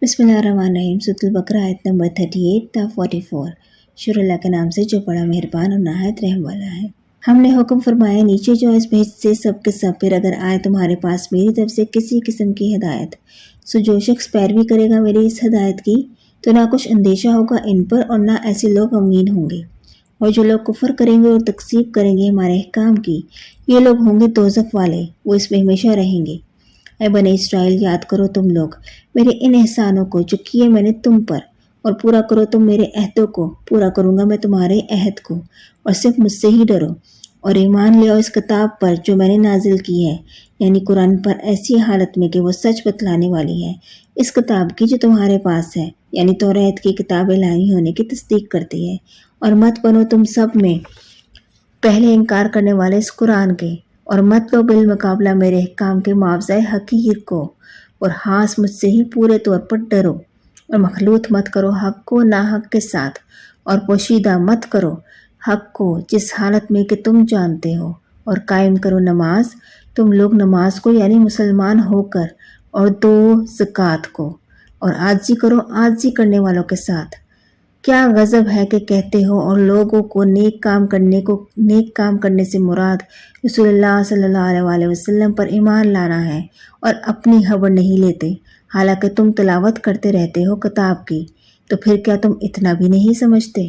بسم اللہ الرحمن الرحیم۔ سورۃ البقرہ آیت نمبر 38 تا 44۔ شروع اللہ کے نام سے جو بڑا مہربان اور نہایت رحم والا ہے۔ ہم نے حکم فرمایا نیچے جو اس بہشت سے سب کے سب، پھر اگر آئے تمہارے پاس میری طرف سے کسی قسم کی ہدایت، سو جو شخص پیروی کرے گا میری اس ہدایت کی تو نہ کچھ اندیشہ ہوگا ان پر اور نہ ایسے لوگ غمگین ہوں گے۔ اور جو لوگ کفر کریں گے اور تکذیب کریں گے ہمارے احکام کی، یہ لوگ ہوں گے دوزخ والے، وہ اس میں ہمیشہ رہیں گے۔ اے بنی اسرائیل، یاد کرو تم لوگ میرے ان احسانوں کو جو کیے میں نے تم پر، اور پورا کرو تم میرے عہدوں کو، پورا کروں گا میں تمہارے عہد کو، اور صرف مجھ سے ہی ڈرو، اور ایمان لے آؤ اس کتاب پر جو میں نے نازل کی ہے، یعنی قرآن پر، ایسی حالت میں کہ وہ سچ بتلانے والی ہے، اس کتاب کی جو تمہارے پاس ہے، یعنی توریت کی کتاب الہی ہونے کی تصدیق کرتی ہے، اور مت بنو تم سب میں پہلے انکار کرنے والے اس قرآن کے، اور مت لو بالمقابلہ میرے احکام کے معاوضہ حقیر کو، اور خاص مجھ سے ہی پورے طور پر ڈرو، اور مخلوط مت کرو حق کو ناحق کے ساتھ، اور پوشیدہ مت کرو حق کو جس حالت میں کہ تم جانتے ہو، اور قائم کرو نماز تم لوگ نماز کو، یعنی مسلمان ہو کر، اور دو زکوٰۃ کو، اور عاجزی کرو عاجزی کرنے والوں کے ساتھ۔ کیا غضب ہے کہ کہتے ہو اور لوگوں کو نیک کام کرنے سے مراد رسول اللہ صلی اللہ علیہ وسلم پر ایمان لانا ہے، اور اپنی خبر نہیں لیتے، حالانکہ تم تلاوت کرتے رہتے ہو کتاب کی، تو پھر کیا تم اتنا بھی نہیں سمجھتے؟